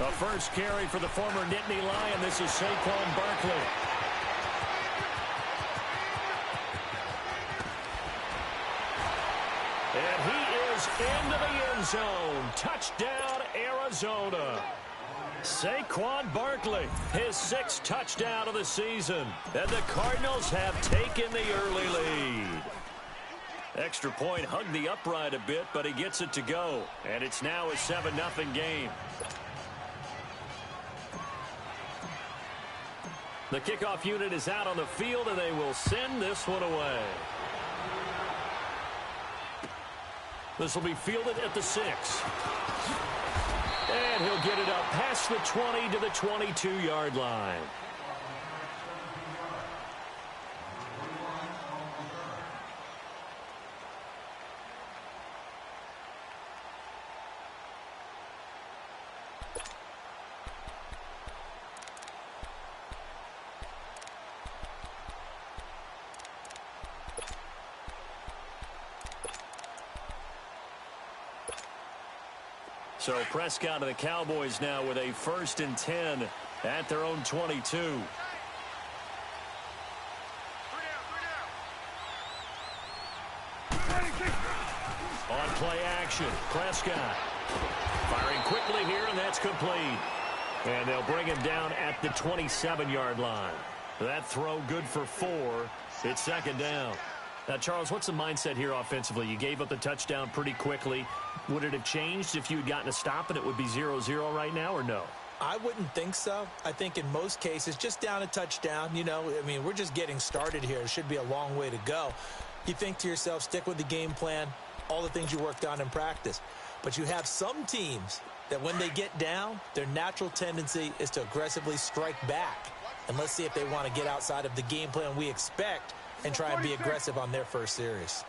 A first carry for the former Nittany Lion. This is Saquon Barkley. And he is into the end zone. Touchdown, Arizona. Saquon Barkley, his 6th touchdown of the season. And the Cardinals have taken the early lead. Extra point hugged the upright a bit, but he gets it to go. And it's now a 7-0 game. The kickoff unit is out on the field, and they will send this one away. This will be fielded at the 6. And he'll get it up past the 20 to the 22-yard line. So Prescott and the Cowboys now with a 1st and 10 at their own 22. On play action, Prescott firing quickly here, and that's complete. And they'll bring him down at the 27-yard line. That throw good for 4. It's 2nd down. Now, Charles, what's the mindset here offensively? You gave up the touchdown pretty quickly. Would it have changed if you had gotten a stop and it would be 0-0 right now, or no? I wouldn't think so. I think in most cases, just down a touchdown, you know, I mean, we're just getting started here. It should be a long way to go. You think to yourself, stick with the game plan, all the things you worked on in practice. But you have some teams that when they get down, their natural tendency is to aggressively strike back. And let's see if they want to get outside of the game plan we expect and try and be aggressive on their first series.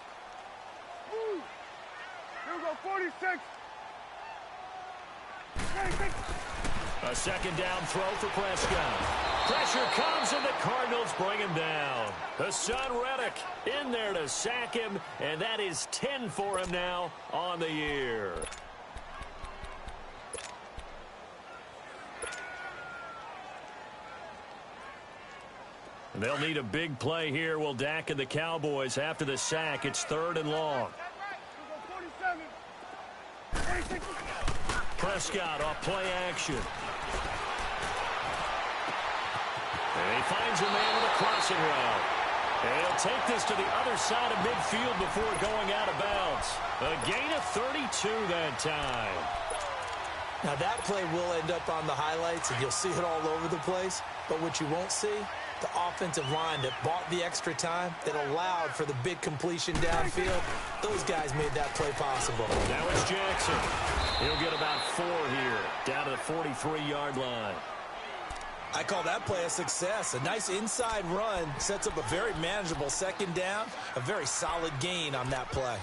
Here we go, 46. A 2nd down throw for Prescott. Pressure comes, and the Cardinals bring him down. Hassan Reddick in there to sack him, and that is 10 for him now on the year. They'll need a big play here. Will Dak and the Cowboys after the sack. It's 3rd and long. Prescott off play action. And he finds a man with a crossing route. And he'll take this to the other side of midfield before going out of bounds. A gain of 32 that time. Now that play will end up on the highlights, and you'll see it all over the place. But what you won't see, the offensive line that bought the extra time, that allowed for the big completion downfield, those guys made that play possible. Now it's Jackson. He'll get about 4 here, down to the 43-yard line. I call that play a success. A nice inside run sets up a very manageable 2nd down, a very solid gain on that play.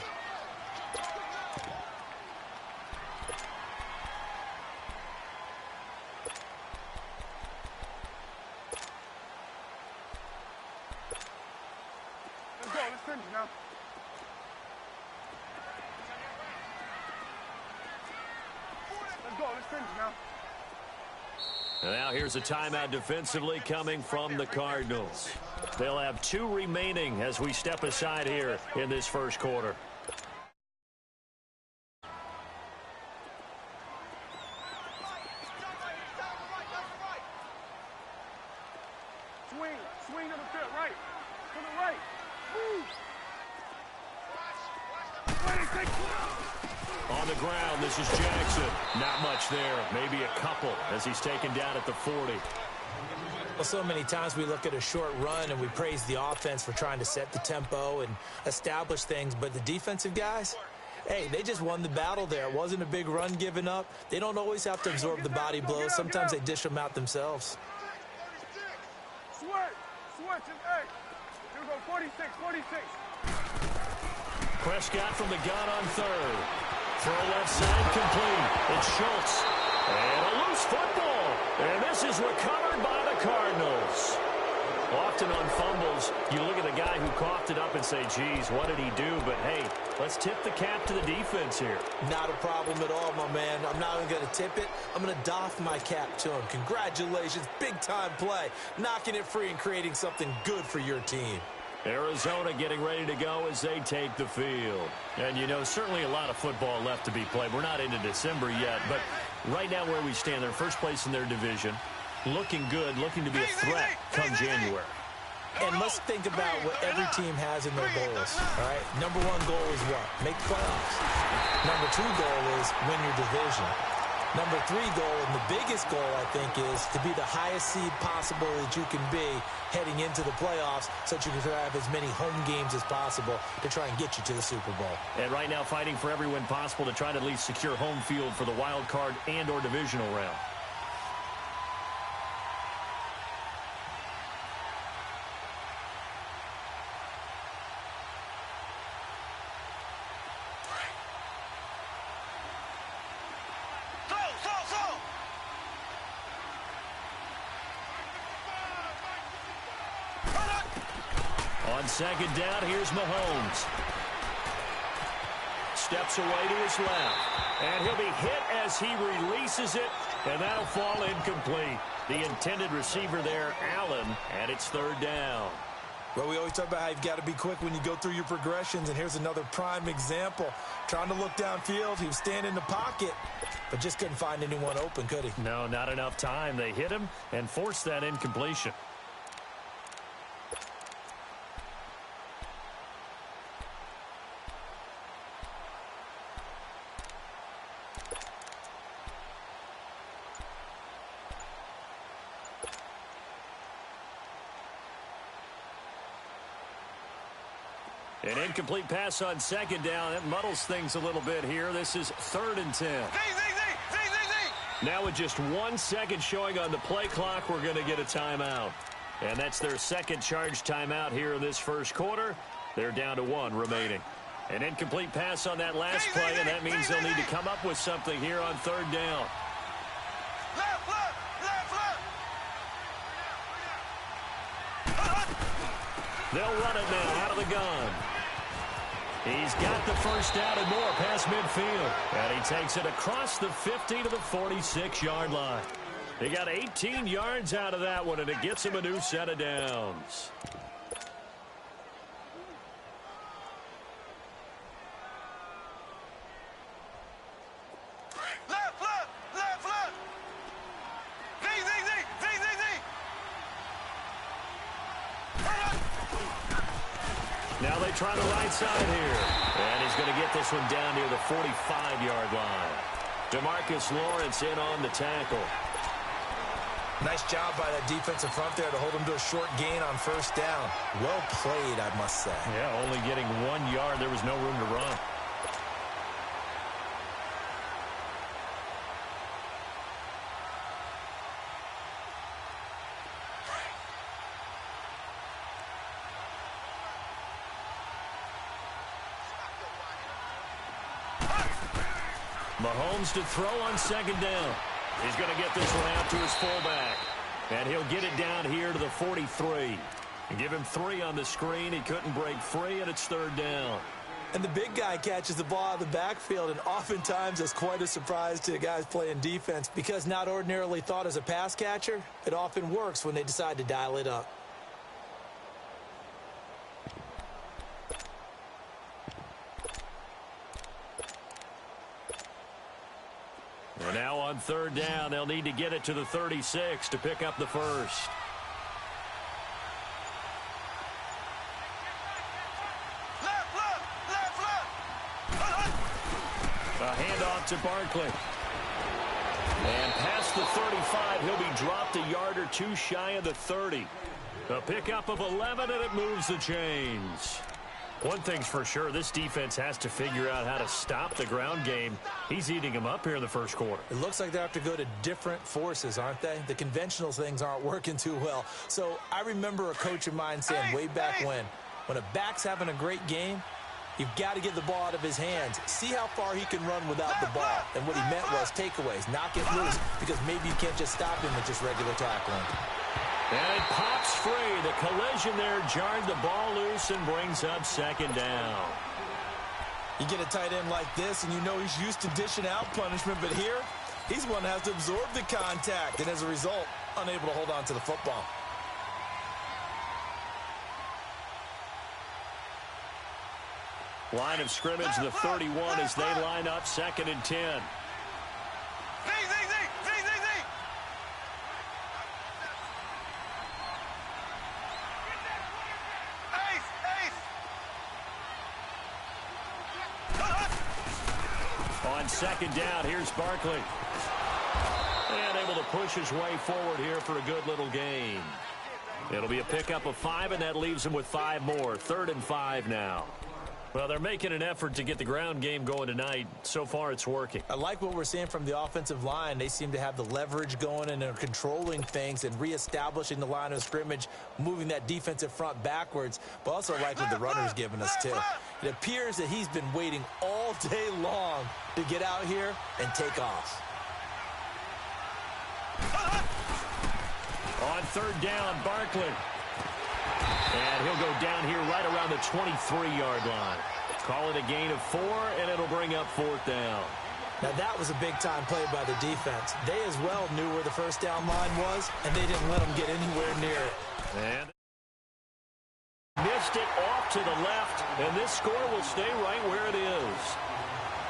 And now here's a timeout defensively coming from the Cardinals. They'll have 2 remaining as we step aside here in this first quarter. Swing to the field, right. To the right. Move. On the ground, this is Jackson. Not much there. Maybe a couple as he's taken down at the 40. Well, so many times we look at a short run and we praise the offense for trying to set the tempo and establish things. But the defensive guys, hey, they just won the battle there. It wasn't a big run given up. They don't always have to absorb the body blows. Sometimes they dish them out themselves. Switch, hey. Here we go, 46. Prescott from the gun on 3rd. Throw left side complete. It's Schultz. And a loose football. And this is recovered by the Cardinals. Often on fumbles, you look at the guy who coughed it up and say, geez, what did he do? But, hey, Let's tip the cap to the defense here. Not a problem at all, my man. I'm not even going to tip it. I'm going to doff my cap to him. Congratulations. Big-time play. Knocking it free and creating something good for your team. Arizona getting ready to go as they take the field. And, you know, certainly a lot of football left to be played. We're not into December yet, but right now where we stand, they're first place in their division. Looking good, looking to be a threat come January. And let's think about what every team has in their goals, all right? Number one goal is what? Make playoffs. Number two goal is win your division. Number three goal, and the biggest goal, I think, is to be the highest seed possible that you can be heading into the playoffs so that you can have as many home games as possible to try and get you to the Super Bowl. And right now fighting for every win possible to try to at least secure home field for the wild card and or divisional round. On second down, here's Mahomes. Steps away to his left. And he'll be hit as he releases it, and that'll fall incomplete. The intended receiver there, Allen, and it's third down. Well, we always talk about how you've got to be quick when you go through your progressions, and here's another prime example. Trying to look downfield, he was standing in the pocket, but just couldn't find anyone open, could he? No, not enough time. They hit him and forced that incompletion. An incomplete pass on second down. That muddles things a little bit here. This is 3rd and 10. Now with just 1 second showing on the play clock, we're going to get a timeout. And that's their second charge timeout here in this first quarter. They're down to 1 remaining. An incomplete pass on that last play, and that means they'll need to come up with something here on 3rd down. They'll run it now out of the gun. He's got the first down and more past midfield. And he takes it across the 50 to the 46-yard line. They got 18 yards out of that one, and it gets him a new set of downs. Now they try the right side here. And he's going to get this one down near the 45-yard line. DeMarcus Lawrence in on the tackle. Nice job by that defensive front there to hold him to a short gain on first down. Well played, I must say. Yeah, only getting 1 yard. There was no room to run. Mahomes to throw on second down. He's going to get this one out to his fullback. And he'll get it down here to the 43. And give him 3 on the screen. He couldn't break free, and it's 3rd down. And the big guy catches the ball out of the backfield, and oftentimes it's quite a surprise to the guys playing defense because not ordinarily thought as a pass catcher, it often works when they decide to dial it up. And now on 3rd down, they'll need to get it to the 36 to pick up the first. A handoff to Barkley. And past the 35, he'll be dropped a yard or 2 shy of the 30. A pickup of 11, and it moves the chains. One thing's for sure, this defense has to figure out how to stop the ground game. He's eating them up here in the first quarter. It looks like they have to go to different forces, aren't they? The conventional things aren't working too well. So I remember a coach of mine saying way back when a back's having a great game, you've got to get the ball out of his hands. See how far he can run without the ball. And what he meant was takeaways, knock it loose, because maybe you can't just stop him with just regular tackling. And it pops free. The collision there jarred the ball loose and brings up second down. You get a tight end like this, and you know he's used to dishing out punishment, but here, he's one that has to absorb the contact, and as a result, unable to hold on to the football. Line of scrimmage, the 31 as they line up 2nd and 10. On 2nd down, here's Barkley. And able to push his way forward here for a good little gain. It'll be a pickup of 5, and that leaves him with 5 more. 3rd and 5 now. Well, they're making an effort to get the ground game going tonight. So far, it's working. I like what we're seeing from the offensive line. They seem to have the leverage going, and they're controlling things and reestablishing the line of scrimmage, moving that defensive front backwards, but also like what the runner's giving us, too. It appears that he's been waiting all day long to get out here and take off. On 3rd down, Barkley. And he'll go down here right around the 23-yard line. Call it a gain of 4, and it'll bring up 4th down. Now, that was a big-time play by the defense. They as well knew where the first down line was, and they didn't let them get anywhere near it. And missed it off to the left, and this score will stay right where it is.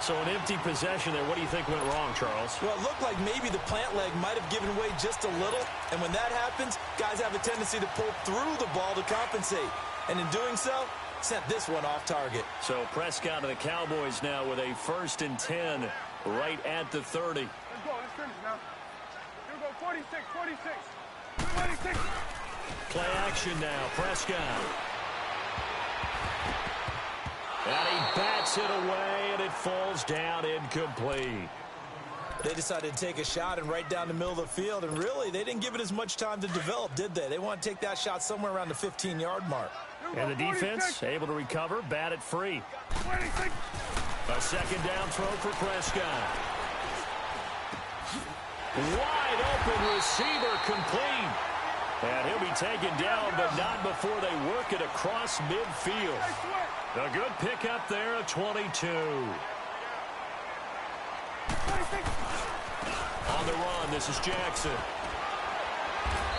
So an empty possession there. What do you think went wrong, Charles? Well, it looked like maybe the plant leg might have given way just a little. And when that happens, guys have a tendency to pull through the ball to compensate. And in doing so, sent this one off target. So Prescott and the Cowboys now with a 1st and 10 right at the 30. Let's go. Let's finish now. Here we go. 46, 46. 46. Play action now. Prescott. And he bats it away, and it falls down incomplete. They decided to take a shot and right down the middle of the field, and really, they didn't give it as much time to develop, did they? They want to take that shot somewhere around the 15-yard mark. And the defense able to recover, bat it free. 26. A 2nd down throw for Prescott. Wide open receiver complete. And he'll be taken down, but not before they work it across midfield. A good pickup there, a 22. On the run, this is Jackson.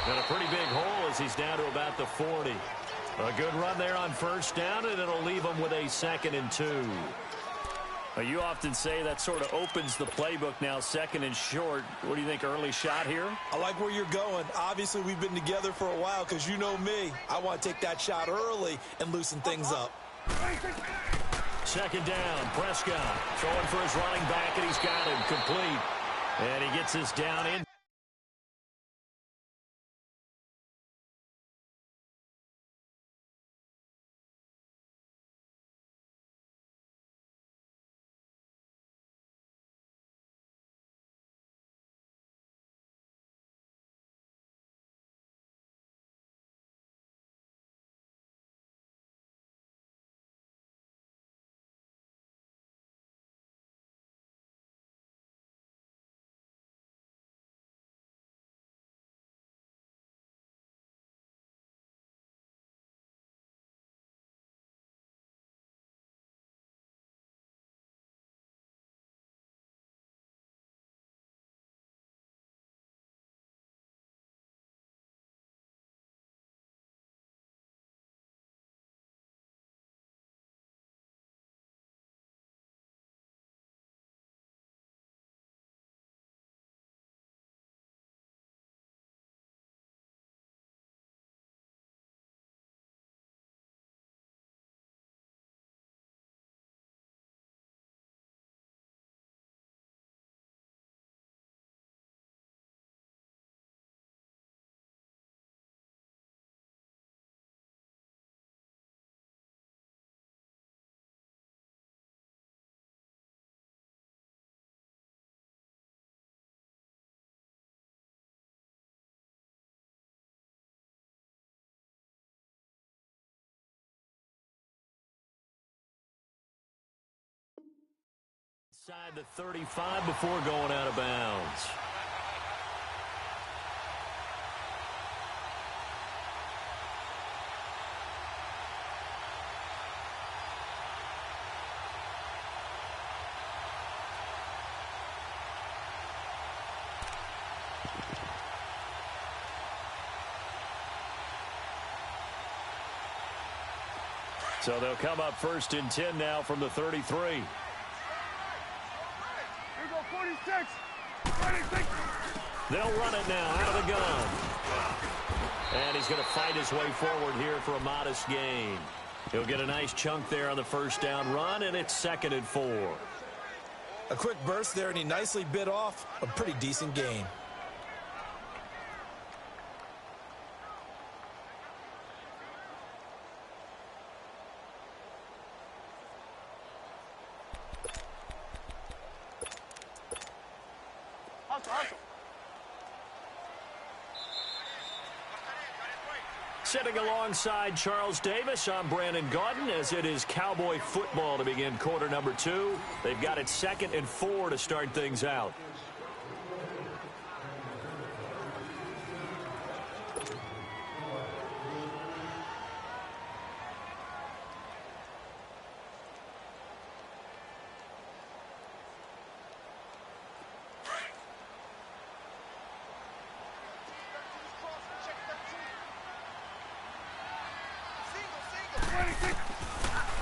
And a pretty big hole as he's down to about the 40. A good run there on 1st down, and it'll leave him with a 2nd and 2. Now, you often say that sort of opens the playbook now, 2nd and short. What do you think, early shot here? I like where you're going. Obviously, we've been together for a while because you know me. I want to take that shot early and loosen things up. 2nd down, Prescott throwing for his running back, and he's got him complete. And he gets this down in. Inside the 35 before going out of bounds. So they'll come up 1st and 10 now from the 33. Here we go, 46. 46. They'll run it now out of the gun. And he's going to fight his way forward here for a modest gain. He'll get a nice chunk there on the 1st down run, and it's 2nd and 4. A quick burst there, and he nicely bit off a pretty decent gain. Hustle. Sitting alongside Charles Davis, I'm Brandon Gaudin, as it is Cowboy football to begin quarter number 2. They've got it 2nd and 4 to start things out.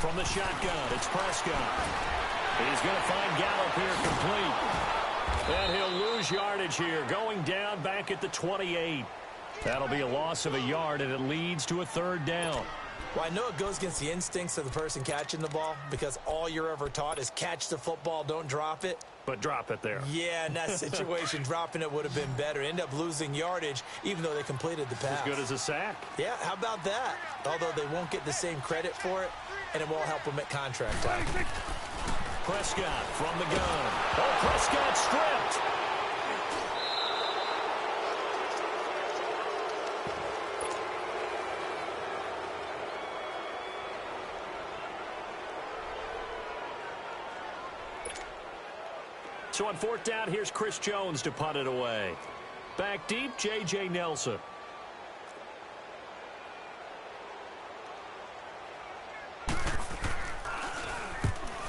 From the shotgun, it's Prescott. He's going to find Gallup here complete. And he'll lose yardage here, going down back at the 28. That'll be a loss of a yard, and it leads to a 3rd down. Well, I know it goes against the instincts of the person catching the ball, because all you're ever taught is catch the football, don't drop it. But drop it there. Yeah, in that situation, dropping it would have been better. End up losing yardage, even though they completed the pass. As good as a sack. Yeah, how about that? Although they won't get the same credit for it, and it won't help them at contract time. Prescott from the gun. Oh, Prescott stripped. So on 4th down, here's Chris Jones to punt it away. Back deep, J.J. Nelson.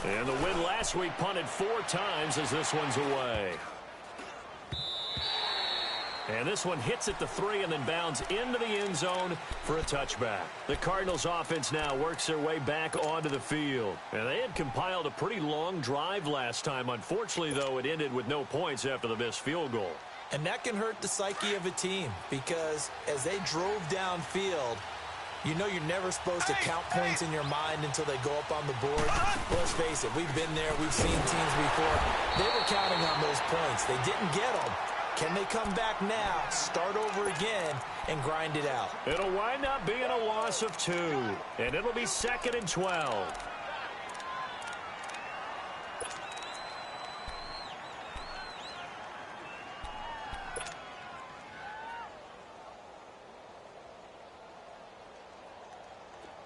And the win last week punted 4 times as this one's away. And this one hits at the 3 and then bounds into the end zone for a touchback. The Cardinals offense now works their way back onto the field. And they had compiled a pretty long drive last time. Unfortunately, though, it ended with no points after the missed field goal. And that can hurt the psyche of a team, because as they drove downfield, you know you're never supposed to count points in your mind until they go up on the board. Well, let's face it, we've been there, we've seen teams before. They were counting on those points. They didn't get them. Can they come back now, start over again, and grind it out? It'll wind up being a loss of 2, and it'll be 2nd and 12.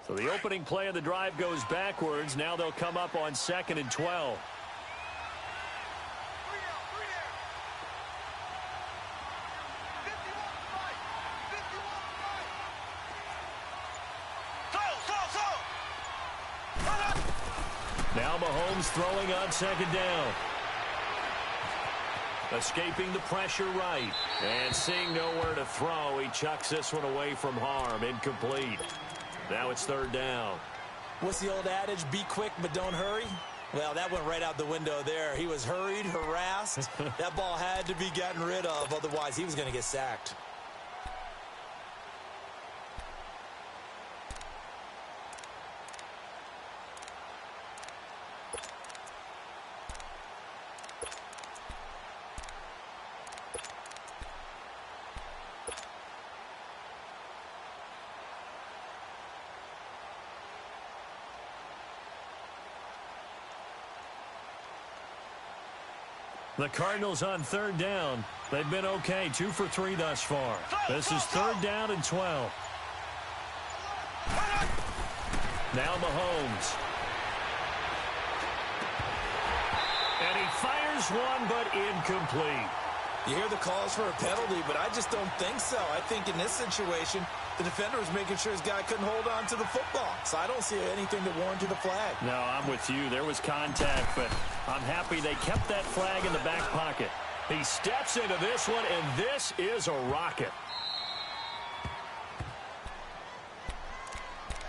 So the opening play of the drive goes backwards. Now they'll come up on 2nd and 12. Now Mahomes throwing on 2nd down. Escaping the pressure right. And seeing nowhere to throw, he chucks this one away from harm. Incomplete. Now it's 3rd down. What's the old adage? Be quick, but don't hurry. Well, that went right out the window there. He was hurried, harassed. That ball had to be gotten rid of. Otherwise, he was going to get sacked. The Cardinals on 3rd down. They've been okay, 2 for 3 thus far. This is 3rd down and 12. Now Mahomes. And he fires one, but incomplete. You hear the calls for a penalty, but I just don't think so. I think in this situation, the defender was making sure his guy couldn't hold on to the football. So I don't see anything that warranted a flag. No, I'm with you. There was contact, but I'm happy they kept that flag in the back pocket. He steps into this one, and this is a rocket.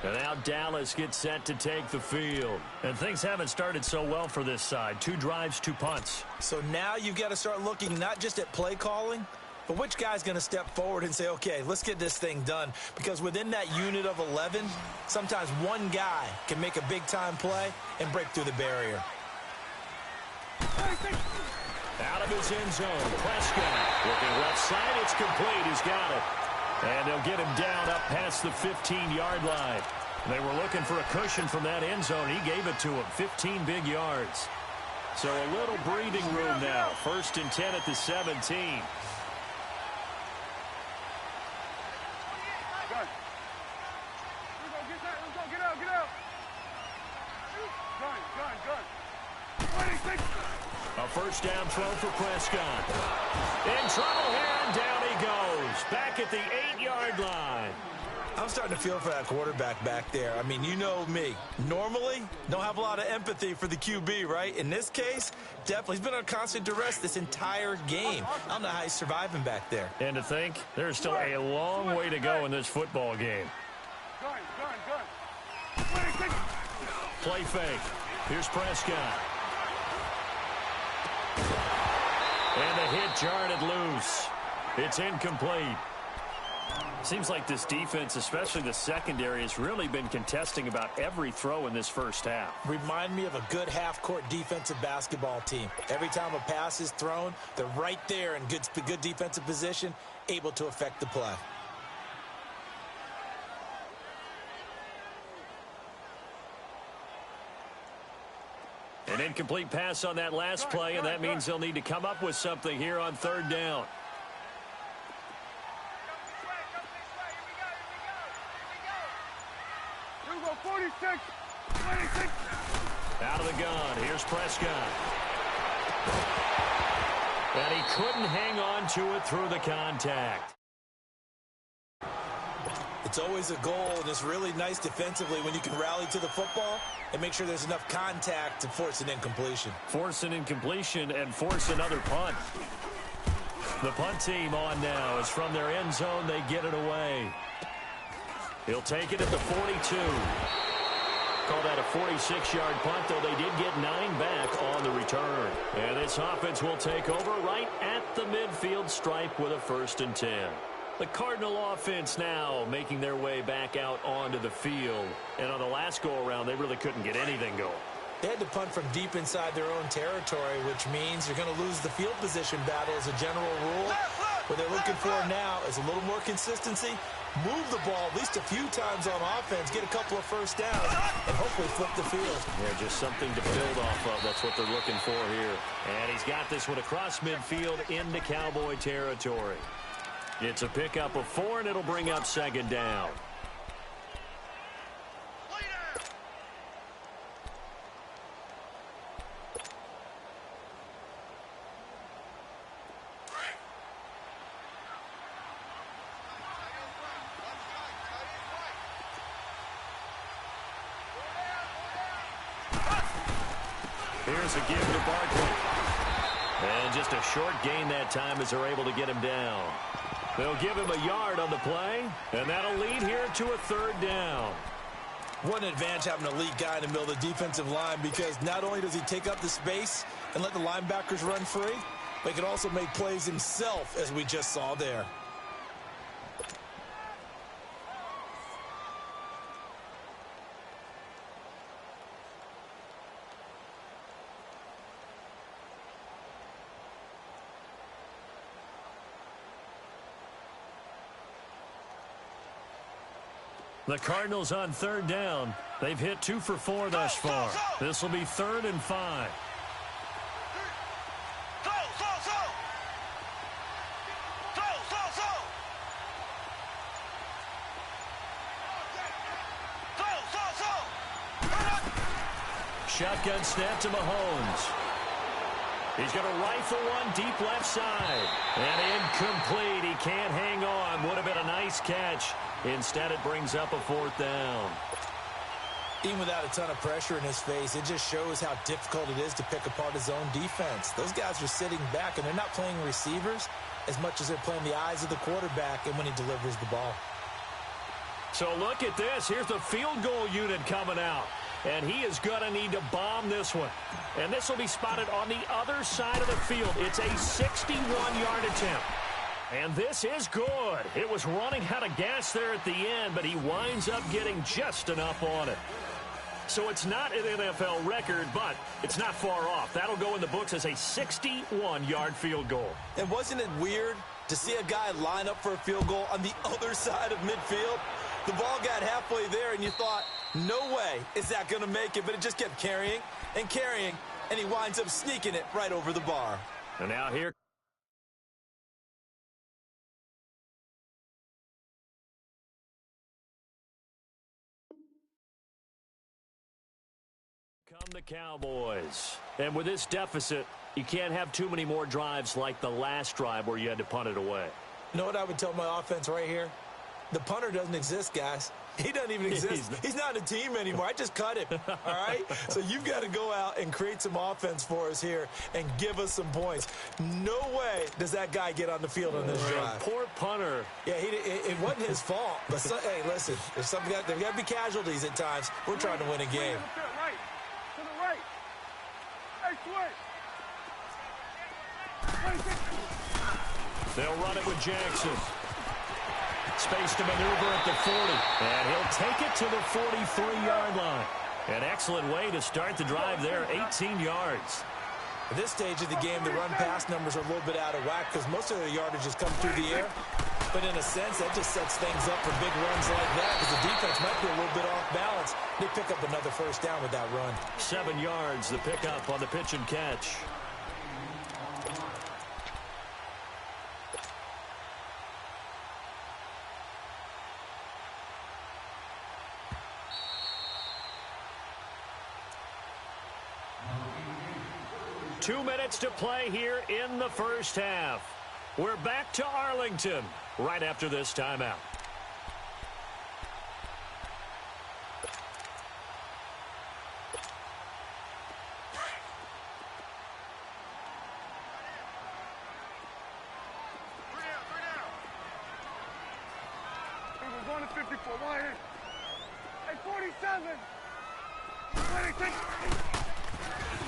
And now Dallas gets set to take the field. And things haven't started so well for this side. 2 drives, 2 punts. So now you've got to start looking not just at play calling, but which guy's going to step forward and say, okay, let's get this thing done. Because within that unit of 11, sometimes one guy can make a big-time play and break through the barrier. Out of his end zone, Prescott looking left side. It's complete. He's got it. And they'll get him down up past the 15-yard line. They were looking for a cushion from that end zone. He gave it to him, 15 big yards. So a little breathing room now. 1st and 10 at the 17. A first down throw for Prescott. In trouble here, and down he goes. Back at the 8-yard line. I'm starting to feel for that quarterback back there. I mean, you know me. Normally, don't have a lot of empathy for the QB, right? In this case, definitely. He's been on constant duress this entire game. I don't know how he's surviving back there. And to think, there's still a long way to go in this football game. Play fake. Here's Prescott. And the hit jarred it loose. It's incomplete. Seems like this defense, especially the secondary, has really been contesting about every throw in this first half. Remind me of a good half-court defensive basketball team. Every time a pass is thrown, they're right there in good defensive position, able to affect the play. An incomplete pass on that last play, and that means they'll need to come up with something here on 3rd down. Here we go, 46, 26. Out of the gun, here's Prescott. And he couldn't hang on to it through the contact. It's always a goal, and it's really nice defensively when you can rally to the football and make sure there's enough contact to force an incompletion. Force an incompletion and force another punt. The punt team on now is from their end zone. They get it away. He'll take it at the 42. Call that a 46-yard punt, though they did get 9 back on the return. And this offense will take over right at the midfield stripe with a 1st and 10. The Cardinal offense now making their way back out onto the field. And on the last go-around, they really couldn't get anything going. They had to punt from deep inside their own territory, which means you're going to lose the field position battle as a general rule. What they're looking for now is a little more consistency, move the ball at least a few times on offense, get a couple of first downs, and hopefully flip the field. Yeah, just something to build off of. That's what they're looking for here. And he's got this one across midfield into Cowboy territory. It's a pickup of 4, and it'll bring up 2nd down. Here's a give to Barkley. And just a short gain that time as they're able to get him down. They'll give him a yard on the play, and that'll lead here to a 3rd down. What an advantage having a elite guy in the middle of the defensive line, because not only does he take up the space and let the linebackers run free, but he can also make plays himself, as we just saw there. The Cardinals on 3rd down. They've hit 2 for 4 thus far. This will be 3rd and 5. Shotgun snap to Mahomes. He's going to rifle one deep left side. And incomplete. He can't hang on. Would have been a nice catch. Instead, it brings up a 4th down. Even without a ton of pressure in his face, it just shows how difficult it is to pick apart his own defense. Those guys are sitting back, and they're not playing receivers as much as they're playing the eyes of the quarterback and when he delivers the ball. So look at this. Here's the field goal unit coming out. And he is going to need to bomb this one. And this will be spotted on the other side of the field. It's a 61-yard attempt. And this is good. It was running out of gas there at the end, but he winds up getting just enough on it. So it's not an NFL record, but it's not far off. That'll go in the books as a 61-yard field goal. And wasn't it weird to see a guy line up for a field goal on the other side of midfield? The ball got halfway there, and you thought, no way is that going to make it. But it just kept carrying and carrying, and he winds up sneaking it right over the bar. And now here come the Cowboys. And with this deficit, you can't have too many more drives like the last drive where you had to punt it away. You know what I would tell my offense right here? The punter doesn't exist, guys. He doesn't even exist. He's not a team anymore. I just cut him, all right? So you've got to go out and create some offense for us here and give us some points. No way does that guy get on the field on this drive. Poor punter. Yeah, it wasn't his fault. But, hey, listen, there's got to be casualties at times. We're trying to win a game. Right. To the right. Hey, switch. They'll run it with Jackson. Space to maneuver at the 40. And he'll take it to the 43-yard line. An excellent way to start the drive there, 18 yards. At this stage of the game, the run-pass numbers are a little bit out of whack because most of the yardage has come through the air. But in a sense, that just sets things up for big runs like that because the defense might be a little bit off balance. They pick up another first down with that run. 7 yards, the pickup on the pitch and catch. Two minutes to play here in the first half. We're back to Arlington right after this timeout. Hey, we're going to 54. Why here? Hey, 47. 26.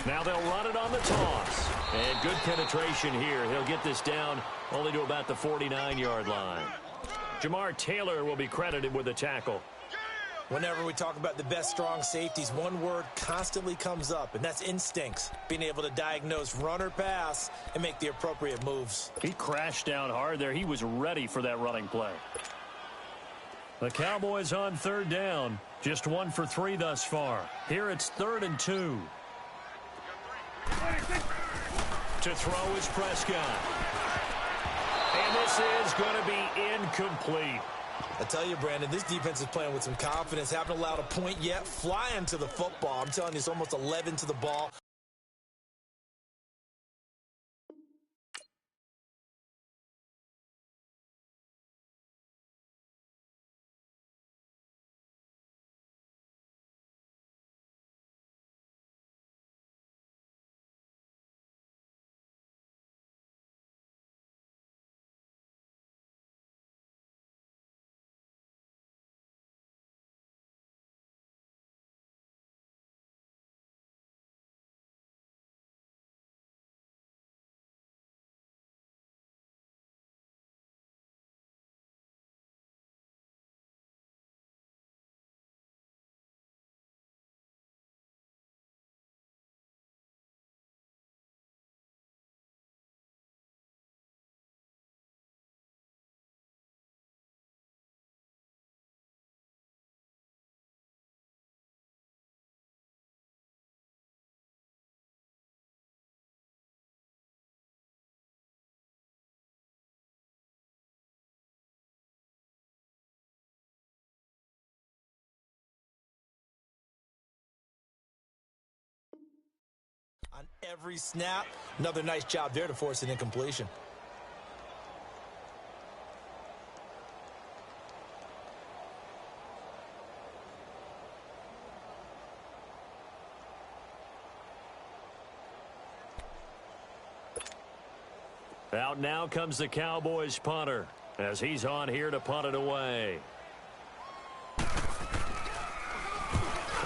Now they'll run it on the toss. And good penetration here. He'll get this down only to about the 49-yard line. Jamar Taylor will be credited with the tackle. Whenever we talk about the best strong safeties, one word constantly comes up, and that's instincts. Being able to diagnose run or pass and make the appropriate moves. He crashed down hard there. He was ready for that running play. The Cowboys on third down. Just 1 for 3 thus far. Here it's 3rd and 2. To throw is Prescott. And this is going to be incomplete. I tell you, Brandon, this defense is playing with some confidence. Haven't allowed a point yet. Flying to the football. I'm telling you, it's almost 11 to the ball. On every snap, another nice job there to force an incompletion. Out now comes the Cowboys punter as he's on here to punt it away.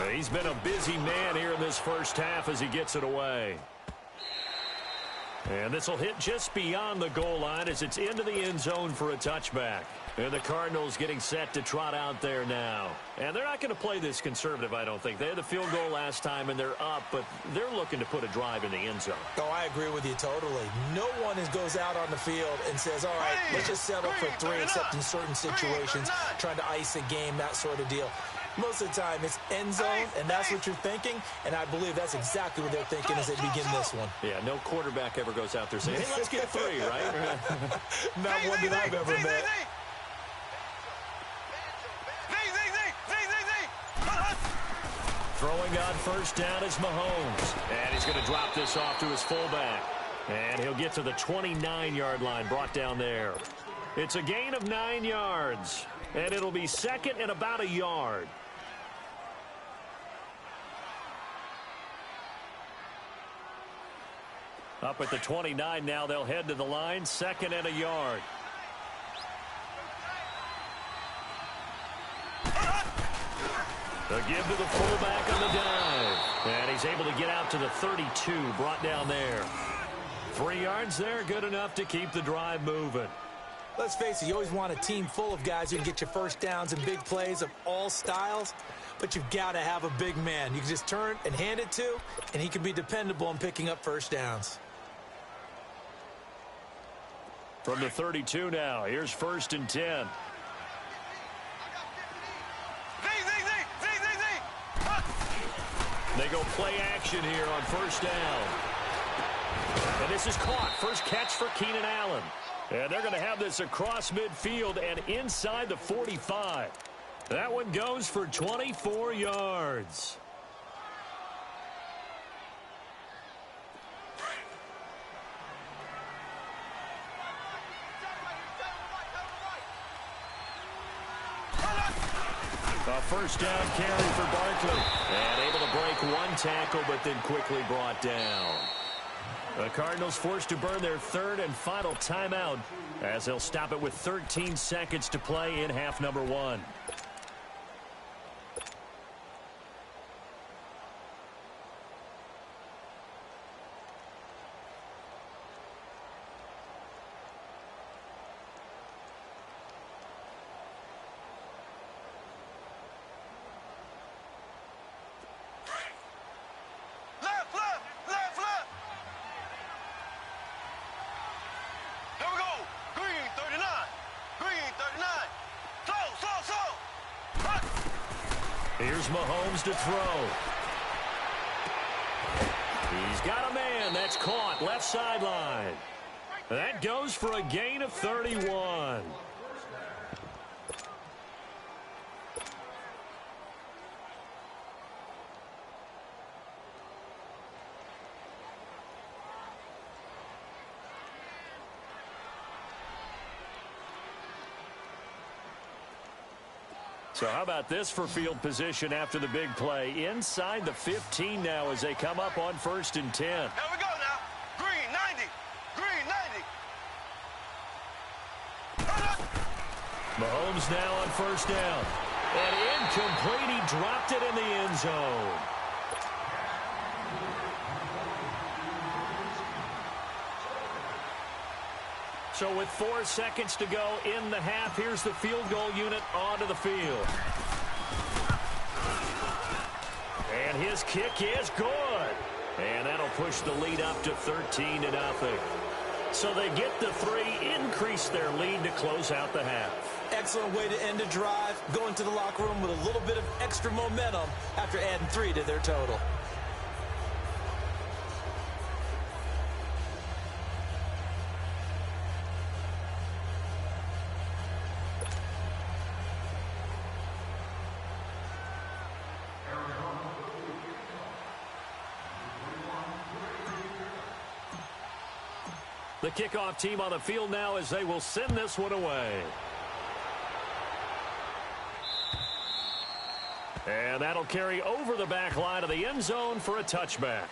He's been a busy man here in this first half as he gets it away. And this will hit just beyond the goal line as it's into the end zone for a touchback. And the Cardinals getting set to trot out there now. And they're not going to play this conservative, I don't think. They had the field goal last time, and they're up, but they're looking to put a drive in the end zone. Oh, I agree with you totally. No one goes out on the field and says, all right, let's just settle for 3, except in certain situations, trying to ice a game, that sort of deal. Most of the time, it's end zone, and that's what you're thinking, and I believe that's exactly what they're thinking as they begin this one. Yeah, no quarterback ever goes out there saying, hey, let's get 3, right? Not one that I've ever met. Throwing on first down is Mahomes, and he's going to drop this off to his fullback. And he'll get to the 29-yard line, brought down there. It's a gain of 9 yards, and it'll be second and about a yard. Up at the 29 now, they'll head to the line, second and a yard. A give to the fullback on the dive. And he's able to get out to the 32, brought down there. 3 yards there, good enough to keep the drive moving. Let's face it, you always want a team full of guys who can get you first downs and big plays of all styles, but you've got to have a big man you can just turn and hand it to, and he can be dependable in picking up first downs. From the 32 now, here's first and 10. They go play action here on first down. And this is caught. First catch for Keenan Allen. And they're going to have this across midfield and inside the 45. That one goes for 24 yards. A first down carry for Barkley. And able to break one tackle, but then quickly brought down. The Cardinals forced to burn their third and final timeout as they'll stop it with 13 seconds to play in half number 1. Here's Mahomes to throw. He's got a man. That's caught. Left sideline. That goes for a gain of 31. So how about this for field position after the big play? Inside the 15 now as they come up on first and 10. Here we go now. Green 90. Green 90. Mahomes now on first down. And incomplete. He dropped it in the end zone. So with 4 seconds to go in the half, here's the field goal unit onto the field. And his kick is good. And that'll push the lead up to 13-0. So they get the 3, increase their lead to close out the half. Excellent way to end a drive, going to the locker room with a little bit of extra momentum after adding 3 to their total. The kickoff team on the field now as they will send this one away. And that'll carry over the back line of the end zone for a touchback.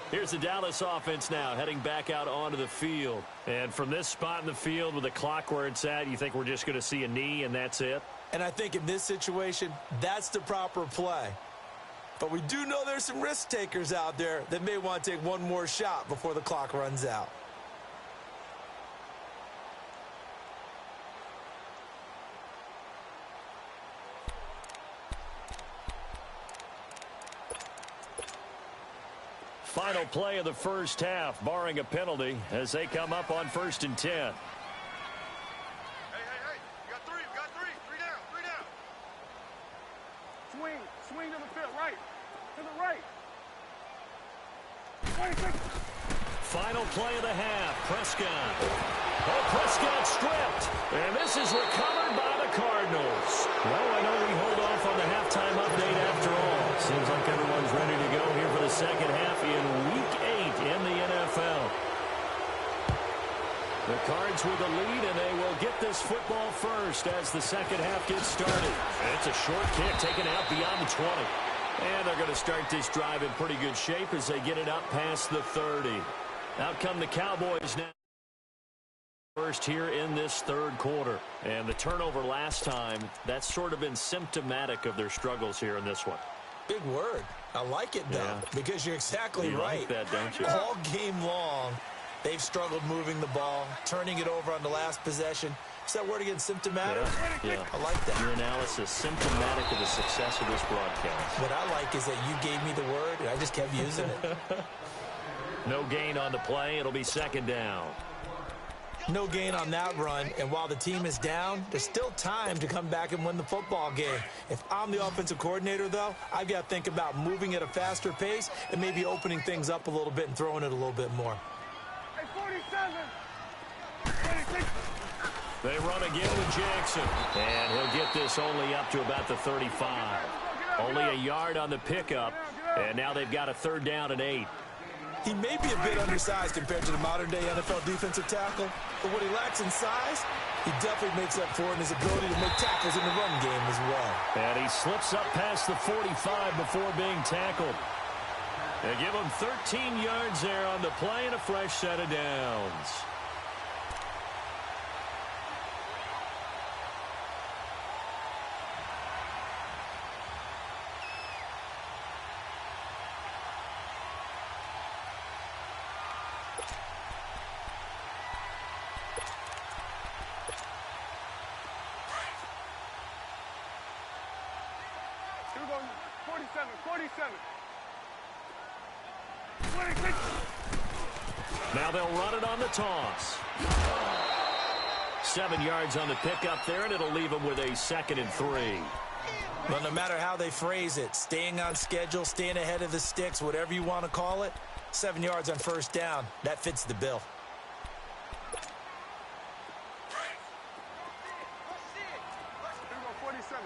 Here's the Dallas offense now heading back out onto the field. And from this spot in the field with the clock where it's at, you think we're just going to see a knee and that's it? And I think in this situation, that's the proper play. But we do know there's some risk takers out there that may want to take one more shot before the clock runs out. Final play of the first half, barring a penalty, as they come up on 1st and 10. Hey, you got three. Three down. Swing to the field, right. To the right. 26. Final play of the half, Prescott. Oh, Prescott stripped. And this is recovered by the Cardinals. Well, I know we hold off on the halftime update after all. Seems like everyone's ready to go here for the second half in Week 8 in the NFL. The Cards with the lead, and they will get this football first as the second half gets started. It's a short kick taken out beyond the 20. And they're going to start this drive in pretty good shape as they get it up past the 30. Out come the Cowboys now. First here in this third quarter. And the turnover last time, that's sort of been symptomatic of their struggles here in this one. Big word. I like it, though, because you're exactly you right. Like that, don't you? All game long, they've struggled moving the ball, turning it over on the last possession. Is that word again, symptomatic? Yeah. I like that. Your analysis, symptomatic of the success of this broadcast. What I like is that you gave me the word, and I just kept using it. No gain on the play. It'll be second down. No gain on that run, and while the team is down, there's still time to come back and win the football game. If I'm the offensive coordinator, though, I've got to think about moving at a faster pace and maybe opening things up a little bit and throwing it a little bit more. Hey, 47. 26. They run again with Jackson, and he'll get this only up to about the 35. Only a yard on the pickup, and now they've got a third down and 8. He may be a bit undersized compared to the modern-day NFL defensive tackle, but what he lacks in size, he definitely makes up for in his ability to make tackles in the run game as well. And he slips up past the 45 before being tackled. They give him 13 yards there on the play and a fresh set of downs. Here we go. 47. 47. 26. Now they'll run it on the toss. 7 yards on the pickup there, and it'll leave them with a 2nd and 3. Well, no matter how they phrase it, staying on schedule, staying ahead of the sticks, whatever you want to call it, 7 yards on first down, that fits the bill. Here we go. 47.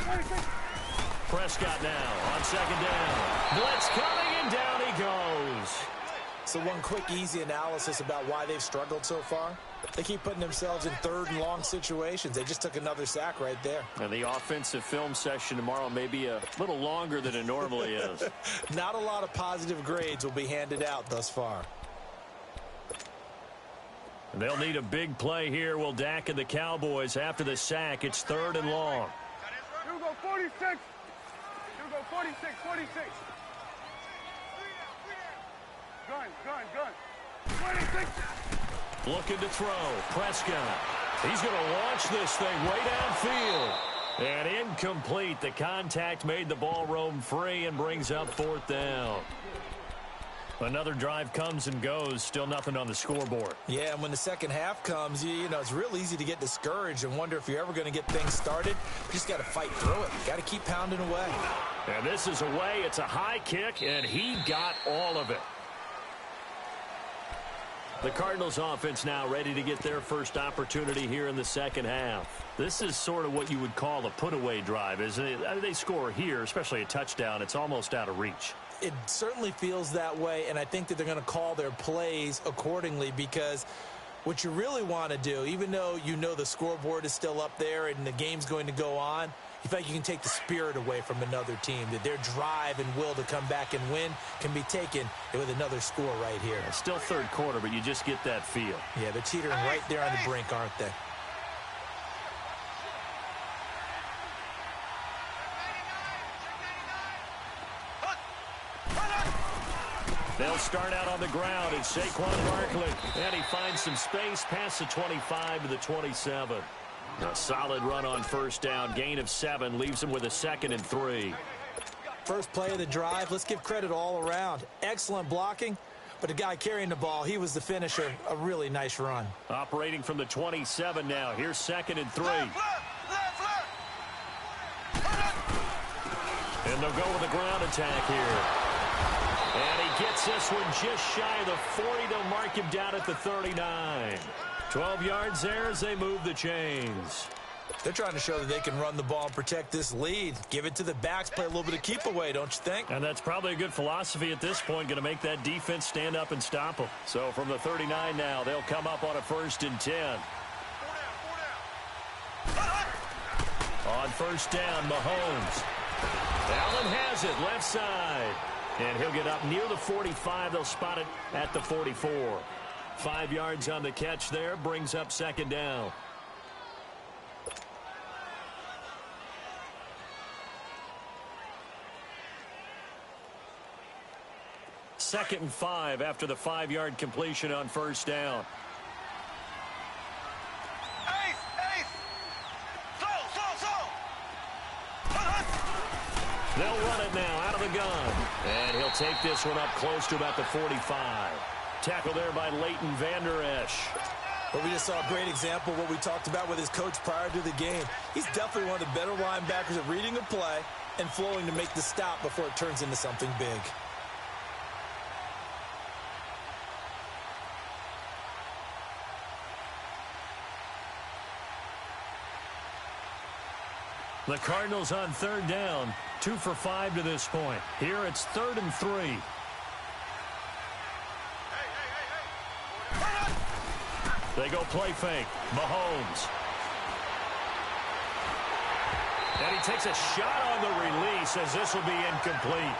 26. Prescott now on second down. Blitz coming, and down he goes. So one quick, easy analysis about why they've struggled so far. They keep putting themselves in third and long situations. They just took another sack right there. And the offensive film session tomorrow may be a little longer than it normally is. Not a lot of positive grades will be handed out thus far. They'll need a big play here, will Dak and the Cowboys after the sack. It's 3rd and long. Here we go. 46. Here we go. 46. 46. Gun. 26. Looking to throw. Prescott. He's going to launch this thing way downfield. And incomplete. The contact made the ball roam free and brings up 4th down. Another drive comes and goes. Still nothing on the scoreboard. Yeah, and when the second half comes, you know, it's real easy to get discouraged and wonder if you're ever going to get things started. You just got to fight through it. Got to keep pounding away. And this is away. It's a high kick, and he got all of it. The Cardinals offense now ready to get their first opportunity here in the second half. This is sort of what you would call a put-away drive, isn't it? They score here, especially a touchdown. It's almost out of reach. It certainly feels that way, and I think that they're going to call their plays accordingly, because what you really want to do, even though you know the scoreboard is still up there and the game's going to go on, you feel like you can take the spirit away from another team, that their drive and will to come back and win can be taken with another score right here. It's still third quarter, but you just get that feel. Yeah, they're teetering right there on the brink, aren't they? start out on the ground. It's Saquon Barkley. And he finds some space past the 25 to the 27. A solid run on first down. Gain of 7 leaves him with a 2nd and 3. First play of the drive, let's give credit all around. Excellent blocking, but the guy carrying the ball, he was the finisher. A really nice run. Operating from the 27 now. Here's 2nd and 3. And they'll go with a ground attack here. And he gets this one just shy of the 40. They'll mark him down at the 39. 12 yards there as they move the chains. They're trying to show that they can run the ball and protect this lead. Give it to the backs, play a little bit of keep away, don't you think? And that's probably a good philosophy at this point, going to make that defense stand up and stop them. So from the 39 now, they'll come up on a 1st and 10. On first down, Mahomes. Allen has it, left side. And he'll get up near the 45. They'll spot it at the 44. 5 yards on the catch there, brings up 2nd down. Second and 5 after the 5-yard completion on first down. They'll run it now out of the gun. And he'll take this one up close to about the 45. Tackle there by Leighton Vander Esch. Well, we just saw a great example of what we talked about with his coach prior to the game. He's definitely one of the better linebackers at reading a play and flowing to make the stop before it turns into something big. The Cardinals on 3rd down, 2 for 5 to this point. Here it's 3rd and 3. They go play fake. Mahomes. And he takes a shot on the release as this will be incomplete.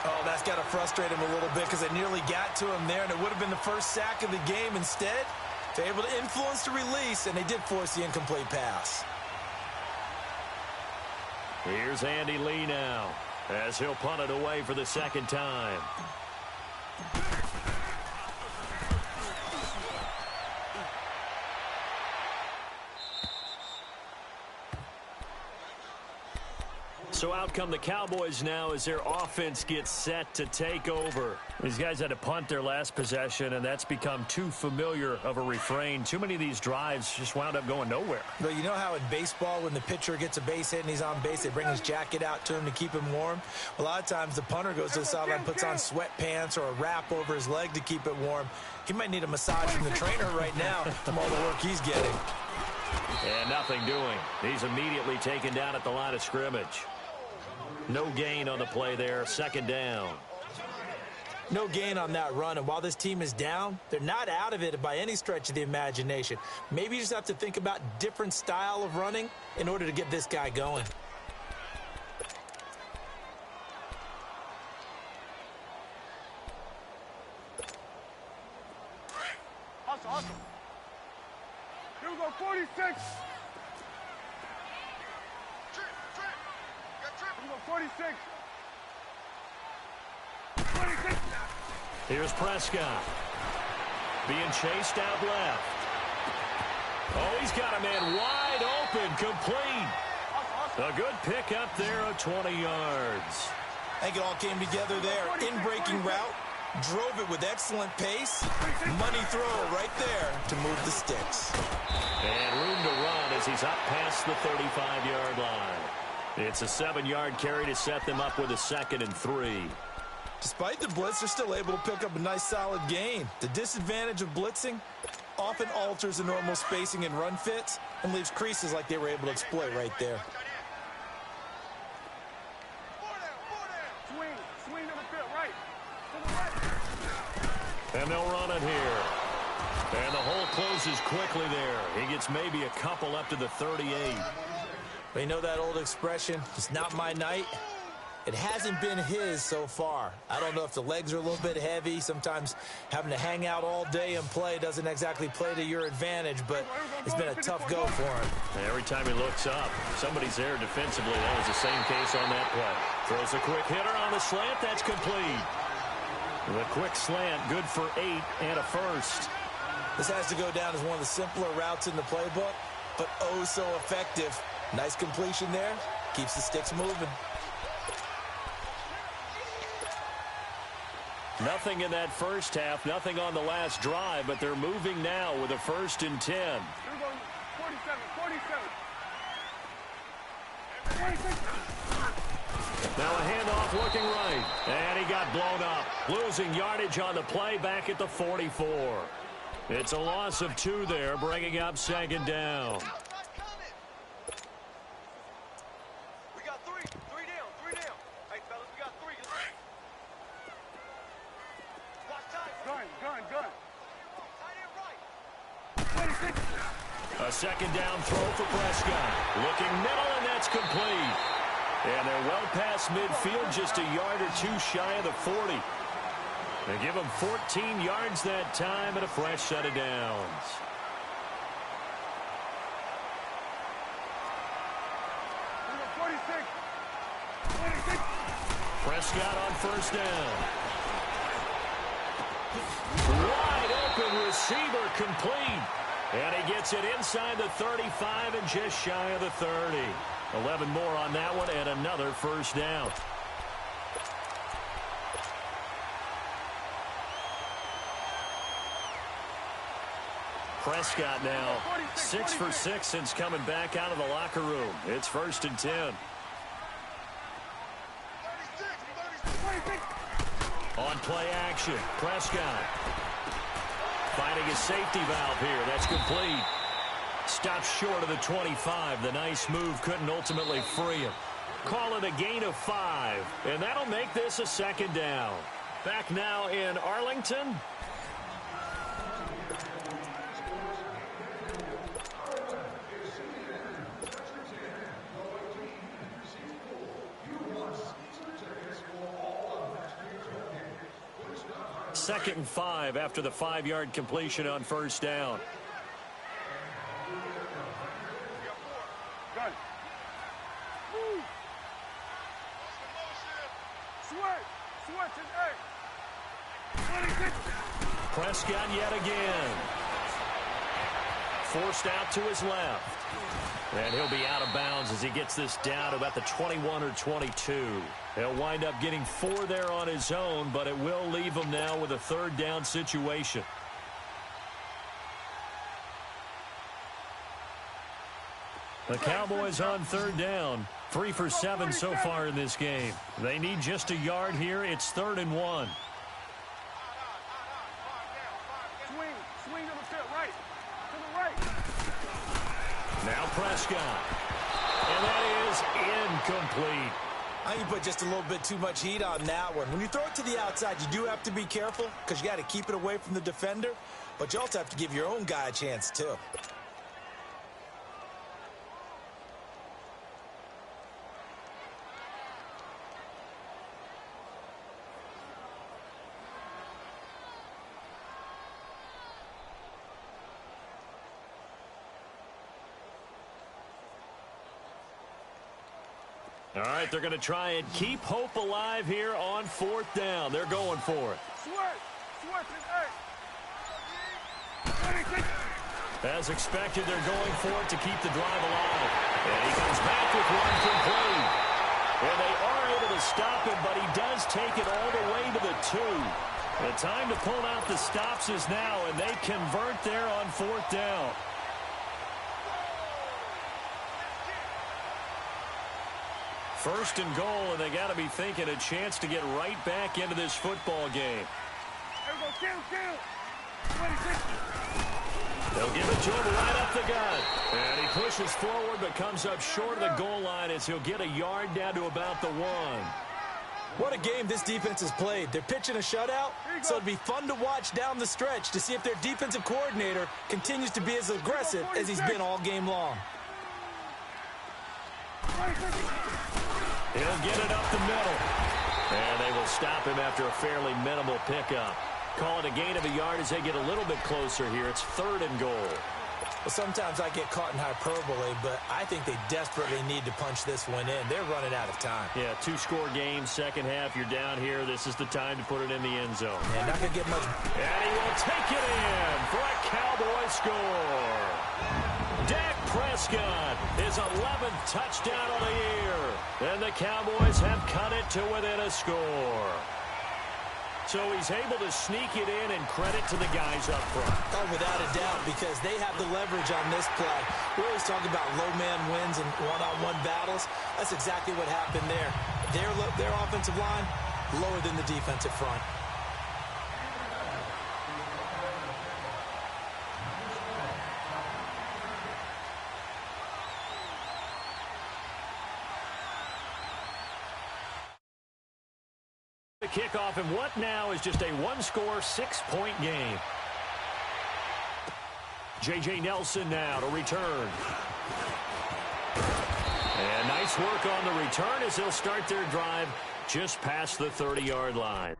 Oh, that's got to frustrate him a little bit because they nearly got to him there, and it would have been the first sack of the game. Instead, they're able to influence the release, and they did force the incomplete pass. Here's Andy Lee now as he'll punt it away for the 2nd time. So out come the Cowboys now as their offense gets set to take over. These guys had to punt their last possession, and that's become too familiar of a refrain. Too many of these drives just wound up going nowhere. But you know how in baseball, when the pitcher gets a base hit and he's on base, they bring his jacket out to him to keep him warm? A lot of times the punter goes to the sideline, puts on sweatpants or a wrap over his leg to keep it warm. He might need a massage from the trainer right now from all the work he's getting. And nothing doing. He's immediately taken down at the line of scrimmage. No gain on the play there, 2nd down. No gain on that run, and while this team is down, they're not out of it by any stretch of the imagination. Maybe you just have to think about different style of running in order to get this guy going. Hustle. Here we go, 46. Here we go, 46. 46. Here's Prescott. Being chased out left. Oh, he's got a man wide open, complete. A good pick up there of 20 yards. I think it all came together there. In-breaking route, drove it with excellent pace. Money throw right there to move the sticks. And room to run as he's up past the 35-yard line. It's a 7-yard carry to set them up with a 2nd and 3. Despite the blitz, they're still able to pick up a nice solid gain. The disadvantage of blitzing often alters the normal spacing and run fits and leaves creases like they were able to exploit right there. Swing to the bit, right. To the right. And they'll run it here. And the hole closes quickly there. He gets maybe a couple up to the 38. But you know that old expression, it's not my night? It hasn't been his so far. I don't know if the legs are a little bit heavy. Sometimes having to hang out all day and play doesn't exactly play to your advantage, but it's been a tough go for him. Every time he looks up, somebody's there defensively. That was the same case on that play. Throws a quick hitter on the slant. That's complete. The quick slant, good for 8 and a first. This has to go down as one of the simpler routes in the playbook, but oh so effective. Nice completion there. Keeps the sticks moving. Nothing in that first half, nothing on the last drive, but they're moving now with a 1st and 10. Here we go, 47. Now a handoff looking right, and he got blown up. Losing yardage on the play back at the 44. It's a loss of 2 there, bringing up 2nd down. We got 3. 3 down. 3 down. Hey, fellas, we got 3. Watch time. Gun. Tight end right. 26. A 2nd down throw for Prescott. Looking middle, and that's complete. And they're well past midfield, just a yard or 2 shy of the 40. They give them 14 yards that time and a fresh set of downs. Here we go, 46. Prescott on 1st down. Wide open receiver complete. And he gets it inside the 35 and just shy of the 30. 11 more on that one and another 1st down. Prescott now 6 for 6 since coming back out of the locker room. It's 1st and 10. 26. On play action, Prescott finding a safety valve here. That's complete. Stops short of the 25. The nice move couldn't ultimately free him. Call it a gain of 5, and that'll make this a 2nd down. Back now in Arlington. Second and 5 after the 5-yard completion on 1st down. Gun. Woo. Sweat is 8. 26. Prescott yet again. Forced out to his left. And he'll be out of bounds as he gets this down to about the 21 or 22. He'll wind up getting 4 there on his own, but it will leave him now with a 3rd down situation. The Cowboys on 3rd down. 3 for 7 so far in this game. They need just a yard here. It's 3rd and 1. Swing to the pit, right. To the right. Now Prescott. And that is incomplete. I think you put just a little bit too much heat on that one. When you throw it to the outside, you do have to be careful because you got to keep it away from the defender, but you also have to give your own guy a chance too. All right, they're going to try and keep hope alive here on 4th down. They're going for it. Sweat is 8. 26. As expected, they're going for it to keep the drive alive. And he comes back with one complete. And they are able to stop him, but he does take it all the way to the 2. The time to pull out the stops is now, and they convert there on 4th down. First and goal, and they got to be thinking a chance to get right back into this football game. Here we go, kill. 26. They'll give it to him right up the gut. And he pushes forward but comes up short of the goal line as he'll get a yard down to about the 1. What a game this defense has played. They're pitching a shutout, so it'd be fun to watch down the stretch to see if their defensive coordinator continues to be as aggressive as he's been all game long. 26. He'll get it up the middle. And they will stop him after a fairly minimal pickup. Call it a gain of a yard as they get a little bit closer here. It's 3rd and goal. Well, sometimes I get caught in hyperbole, but I think they desperately need to punch this one in. They're running out of time. Yeah, two-score game, second half. You're down here. This is the time to put it in the end zone. And not going to get much. And he will take it in for a Cowboy score. Dak Prescott, his 11th touchdown of the year. And the Cowboys have cut it to within a score. So he's able to sneak it in, and credit to the guys up front. Oh, without a doubt, because they have the leverage on this play. We always talk about low man wins and one-on-one battles. That's exactly what happened there. Their offensive line, lower than the defensive front. The kickoff, and what now is just a one-score, 6-point game. J.J. Nelson now to return. And nice work on the return as they'll start their drive just past the 30-yard line.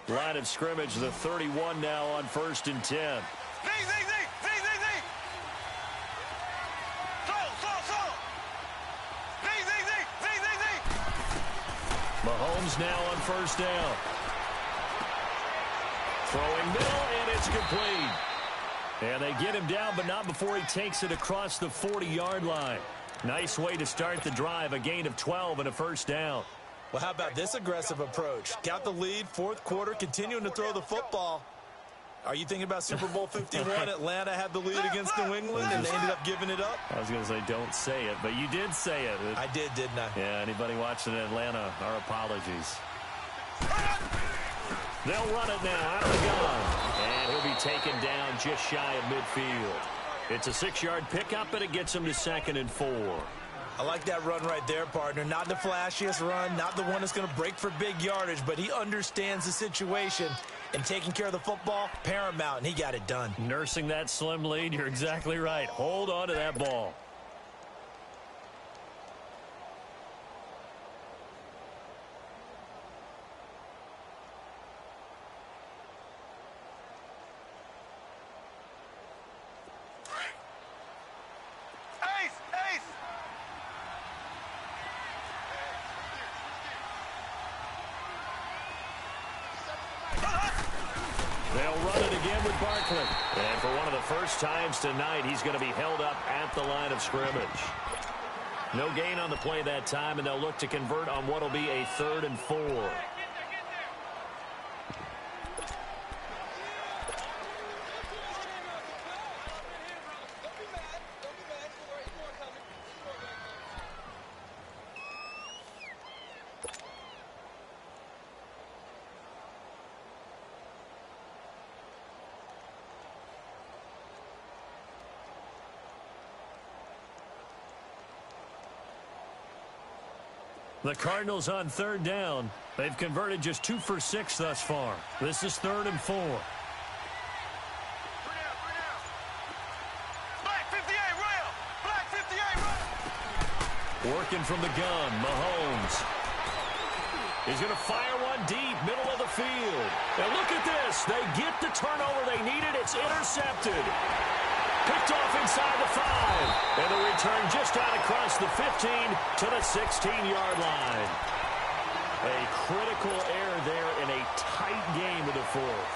Line of scrimmage, the 31 now on 1st and 10. Mahomes now on 1st down. Throwing middle, and it's complete. And they get him down, but not before he takes it across the 40-yard line. Nice way to start the drive, a gain of 12 and a 1st down. Well, how about this aggressive approach? Got the lead, 4th quarter, continuing to throw the football. Are you thinking about Super Bowl 51? Atlanta had the lead against New England, and they ended up giving it up? I was going to say, don't say it, but you did say it. I did, didn't I? Yeah, anybody watching Atlanta, our apologies. They'll run it now out of the gun. And he'll be taken down just shy of midfield. It's a 6-yard pickup, and it gets him to 2nd and 4. I like that run right there, partner. Not the flashiest run, not the one that's going to break for big yardage, but he understands the situation, and taking care of the football, paramount, and he got it done. Nursing that slim lead, you're exactly right. Hold on to that ball. They'll run it again with Barkley. And for one of the first times tonight, he's going to be held up at the line of scrimmage. No gain on the play that time, and they'll look to convert on what will be a 3rd and 4. The Cardinals on 3rd down. They've converted just 2 for 6 thus far. This is 3rd and 4. Black 58, rail! Black 58, rail! Working from the gun, Mahomes. He's going to fire one deep, middle of the field. And look at this. They get the turnover they needed. It's intercepted. Picked off inside the 5. And the return just out across the 15 to the 16-yard line. A critical error there in a tight game of the 4th.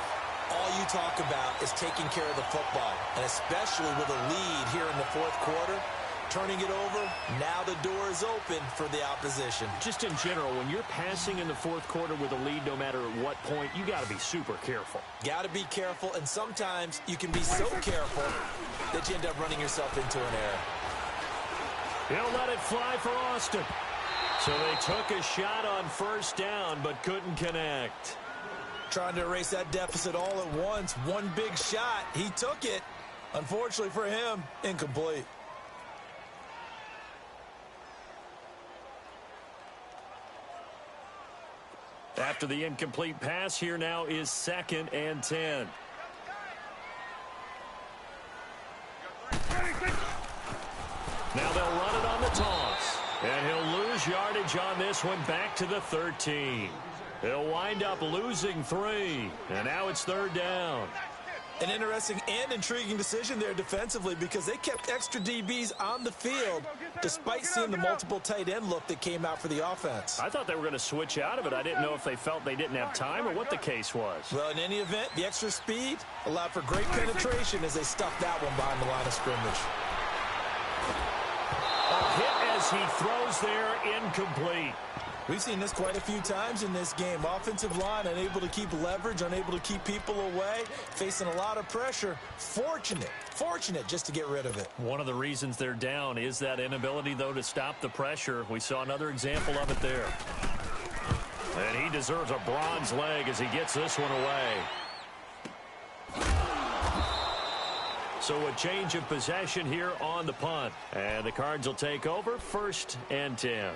All you talk about is taking care of the football, and especially with a lead here in the 4th quarter. Turning it over, now the door is open for the opposition. Just in general, when you're passing in the 4th quarter with a lead, no matter at what point, you got to be super careful. Got to be careful, and sometimes you can be so careful that you end up running yourself into an error. He'll let it fly for Austin. So they took a shot on 1st down, but couldn't connect. Trying to erase that deficit all at once. One big shot. He took it. Unfortunately for him, incomplete. After the incomplete pass, here now is 2nd and 10. Now they'll run it on the toss. And he'll lose yardage on this one back to the 13. He'll wind up losing 3. And now it's 3rd down. An interesting and intriguing decision there defensively because they kept extra DBs on the field despite seeing the multiple tight end look that came out for the offense. I thought they were going to switch out of it. I didn't know if they felt they didn't have time or what the case was. Well, in any event, the extra speed allowed for great penetration as they stuffed that one behind the line of scrimmage. A hit as he throws there, incomplete. We've seen this quite a few times in this game. Offensive line unable to keep leverage, unable to keep people away, facing a lot of pressure. Fortunate just to get rid of it. One of the reasons they're down is that inability, though, to stop the pressure. We saw another example of it there. And he deserves a bronze leg as he gets this one away. So a change of possession here on the punt. And the Cards will take over 1st and 10.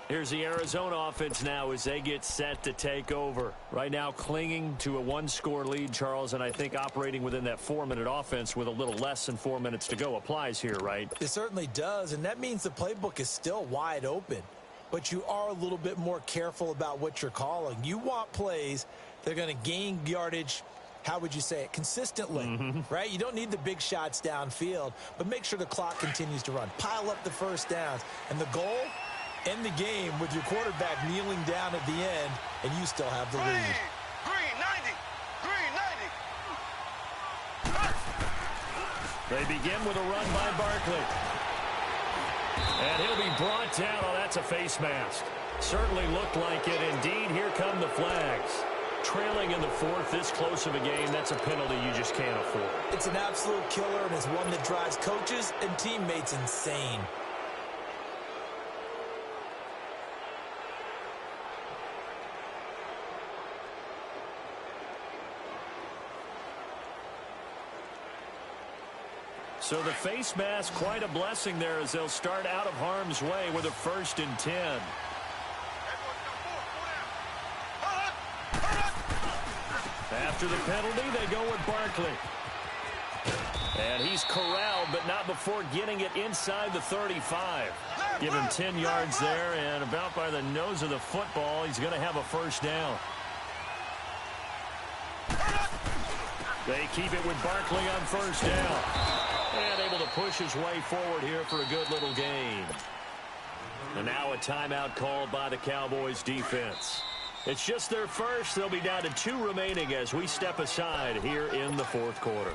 Here's the Arizona offense now as they get set to take over. Right now clinging to a 1-score lead, Charles, and I think operating within that 4-minute offense with a little less than 4 minutes to go applies here, right? It certainly does, and that means the playbook is still wide open. But you are a little bit more careful about what you're calling. You want plays that are going to gain yardage, how would you say it, consistently, right? You don't need the big shots downfield, but make sure the clock continues to run. Pile up the first downs, and the goal, end the game with your quarterback kneeling down at the end, and you still have the lead. Green 90! Green 90! They begin with a run by Barkley. And he'll be brought down. Oh, that's a face mask. Certainly looked like it. Indeed, here come the flags. Trailing in the 4th, this close of a game, that's a penalty you just can't afford. It's an absolute killer, and it's one that drives coaches and teammates insane. So the face mask, quite a blessing there as they'll start out of harm's way with a 1st and 10. After the penalty, they go with Barkley. And he's corralled, but not before getting it inside the 35. Give him 10 yards there, and about by the nose of the football, he's going to have a 1st down. They keep it with Barkley on 1st down. And able to push his way forward here for a good little gain. And now a timeout called by the Cowboys defense. It's just their first. They'll be down to 2 remaining as we step aside here in the fourth quarter.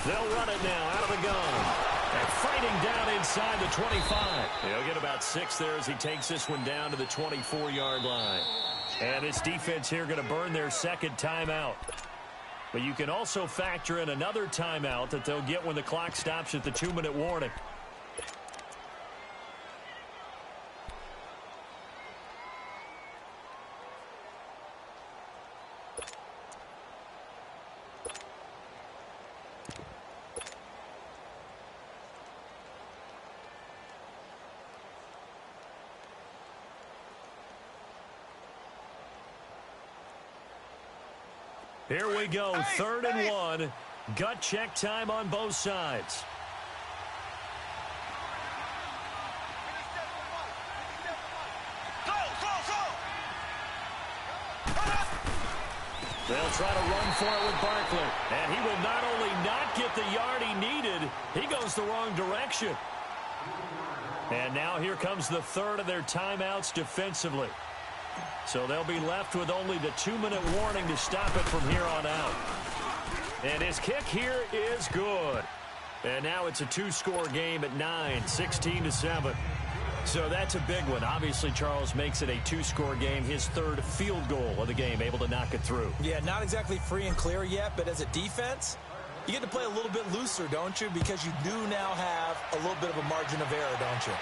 They'll run it now out of the gun. And fighting down inside the 25. He'll get about 6 there as he takes this one down to the 24-yard line. And this defense here going to burn their second timeout. But you can also factor in another timeout that they'll get when the clock stops at the 2-minute warning. Here we go, 3rd and 1. Gut check time on both sides. They'll try to run for it with Barkley. And he will not only not get the yard he needed, he goes the wrong direction. And now here comes the 3rd of their timeouts defensively. So they'll be left with only the 2-minute warning to stop it from here on out. And his kick here is good. And now it's a 2-score game at 9, 16-7. So that's a big one. Obviously, Charles makes it a 2-score game, his 3rd field goal of the game, able to knock it through. Yeah, not exactly free and clear yet, but as a defense, you get to play a little bit looser, don't you? Because you do now have a little bit of a margin of error, don't you?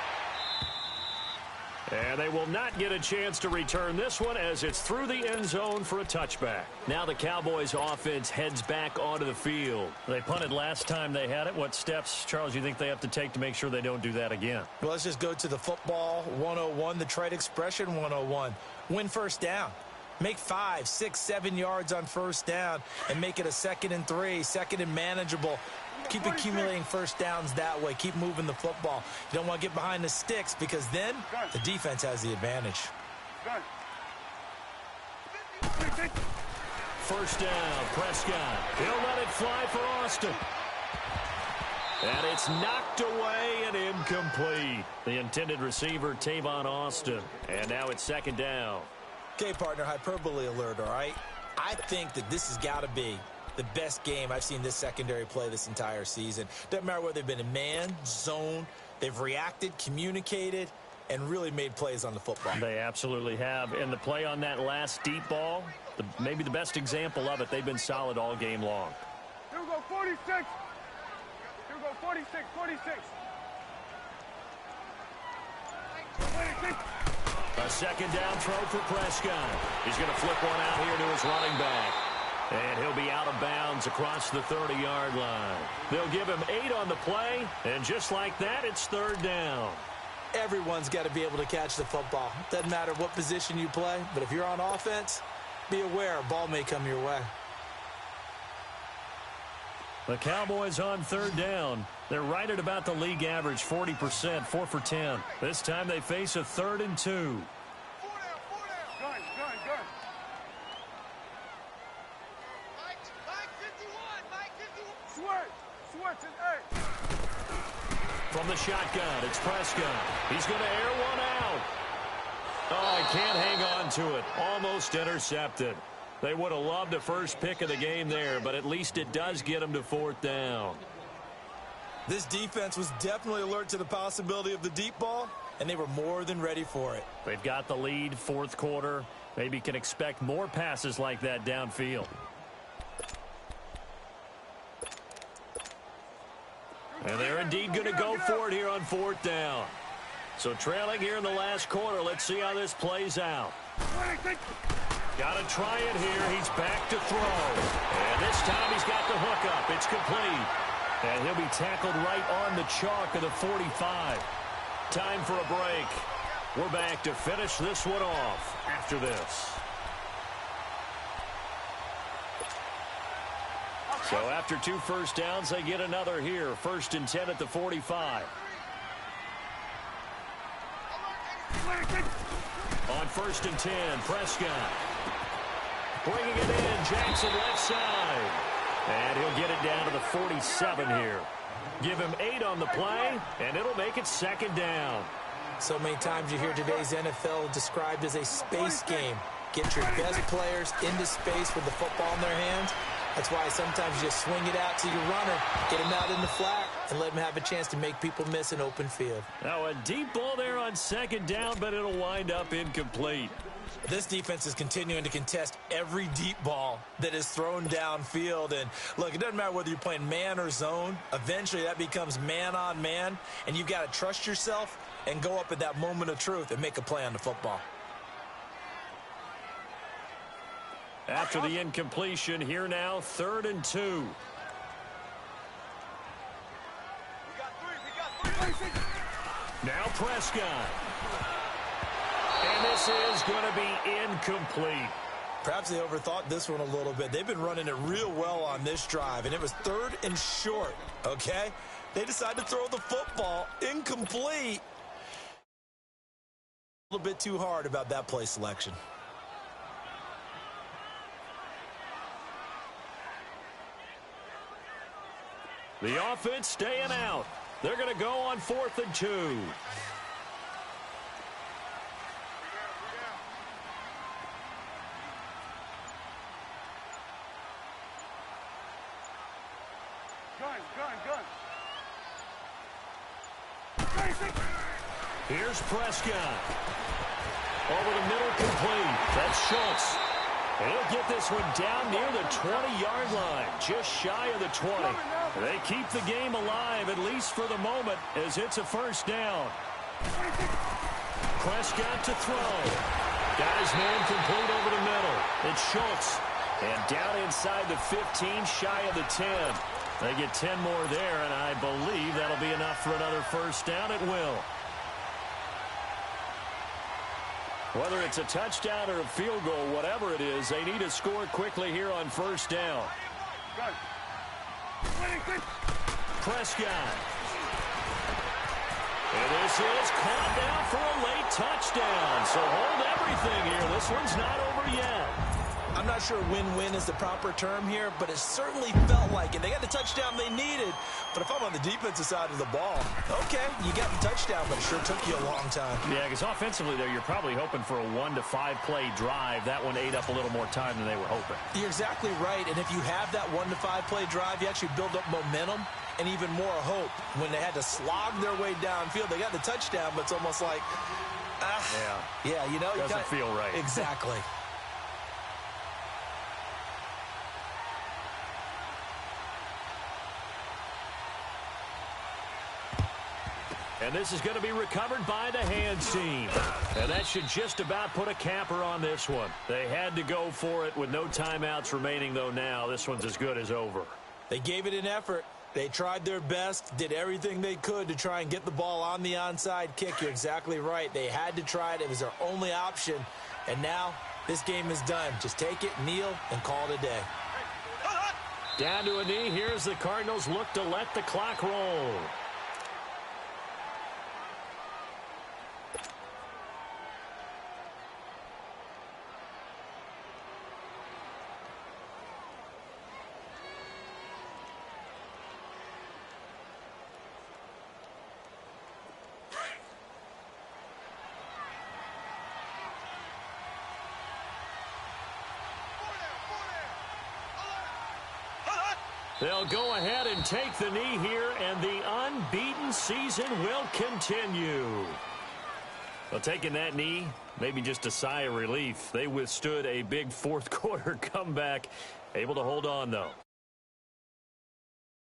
And they will not get a chance to return this one as it's through the end zone for a touchback. Now the Cowboys offense heads back onto the field. They punted last time they had it. What steps, Charles, you think they have to take to make sure they don't do that again? Well, let's just go to the football 101, the trade expression 101. Win first down. Make 5, 6, 7 yards on first down and make it a 2nd and 3, 2nd and manageable. Keep accumulating first downs that way. Keep moving the football. You don't want to get behind the sticks because then the defense has the advantage. First down, Prescott. He'll let it fly for Austin. And it's knocked away and incomplete. The intended receiver, Tavon Austin. And now it's 2nd down. Okay, partner, hyperbole alert, all right? I think that this has got to be the best game I've seen this secondary play this entire season. Doesn't matter whether they've been in man, zone, they've reacted, communicated, and really made plays on the football. They absolutely have. And the play on that last deep ball, maybe the best example of it, they've been solid all game long. Here we go, 46. Here we go, 46, 46. 46. A 2nd down throw for Prescott. He's going to flip one out here to his running back. And he'll be out of bounds across the 30-yard line. They'll give him 8 on the play, and just like that, it's 3rd down. Everyone's got to be able to catch the football. Doesn't matter what position you play, but if you're on offense, be aware a ball may come your way. The Cowboys on 3rd down. They're right at about the league average, 40%, 4 for 10. This time they face a 3rd and 2. Gun. Switch and 8. From the shotgun, it's Prescott. He's going to air one out. Oh, he can't hang on to it. Almost intercepted. They would have loved a first pick of the game there, but at least it does get them to 4th down. This defense was definitely alert to the possibility of the deep ball, and they were more than ready for it. They've got the lead, 4th quarter. Maybe can expect more passes like that downfield. And they're indeed going to go for it here on 4th down. So trailing here in the last quarter, let's see how this plays out. Got to try it here. He's back to throw. And This time he's got the hook up. It's complete. And he'll be tackled right on the chalk of the 45. Time for a break. We're back to finish this one off after this. So after 2 first downs, they get another here. 1st and 10 at the 45. On 1st and 10, Prescott. Bringing it in, Jackson left side. And he'll get it down to the 47 here. Give him 8 on the play, and it'll make it 2nd down. So many times you hear today's NFL described as a space game. Get your best players into space with the football in their hands. That's why sometimes you just swing it out to your runner, get him out in the flat, and let him have a chance to make people miss an open field. Now a deep ball there on 2nd down, but it'll wind up incomplete. This defense is continuing to contest every deep ball that is thrown downfield. And look, it doesn't matter whether you're playing man or zone. Eventually that becomes man on man, and you've got to trust yourself and go up at that moment of truth and make a play on the football. After the incompletion, here now, 3rd and 2. We got three. Now Prescott. And this is going to be incomplete. Perhaps they overthought this one a little bit. They've been running it real well on this drive, and it was 3rd and short, okay? They decided to throw the football incomplete. A little bit too hard about that play selection. The offense staying out. They're going to go on 4th and 2. Gun. Here's Prescott. Over the middle, complete. That's Schultz. And he'll get this one down near the 20-yard line, just shy of the 20. They keep the game alive, at least for the moment, as it's a 1st down. Prescott to throw. Got his man complete over the middle. It's Schultz. And down inside the 15, shy of the 10. They get 10 more there, and I believe that'll be enough for another 1st down. It will. Whether it's a touchdown or a field goal, whatever it is, they need to score quickly here on 1st down. Prescott. And this is caught down for a late touchdown. So hold everything here. This one's not over yet. I'm not sure win-win is the proper term here, but it certainly felt like it. They got the touchdown they needed, but if I'm on the defensive side of the ball, okay, you got the touchdown, but it sure took you a long time. Yeah, because offensively there, you're probably hoping for a 1 to 5 play drive. That one ate up a little more time than they were hoping. You're exactly right, and if you have that 1 to 5 play drive, you actually build up momentum and even more hope. When they had to slog their way downfield, they got the touchdown, but it's almost like, yeah, you know, doesn't feel right. Exactly. And this is going to be recovered by the hands team. And that should just about put a capper on this one. They had to go for it with no timeouts remaining, though now. This one's as good as over. They gave it an effort. They tried their best, did everything they could to try and get the ball on the onside kick. You're exactly right. They had to try it. It was their only option. And now this game is done. Just take it, kneel, and call it a day. Down to a knee. Here's the Cardinals look to let the clock roll. They'll go ahead and take the knee here, and the unbeaten season will continue. Well, taking that knee, maybe just a sigh of relief. They withstood a big fourth quarter comeback, able to hold on, though.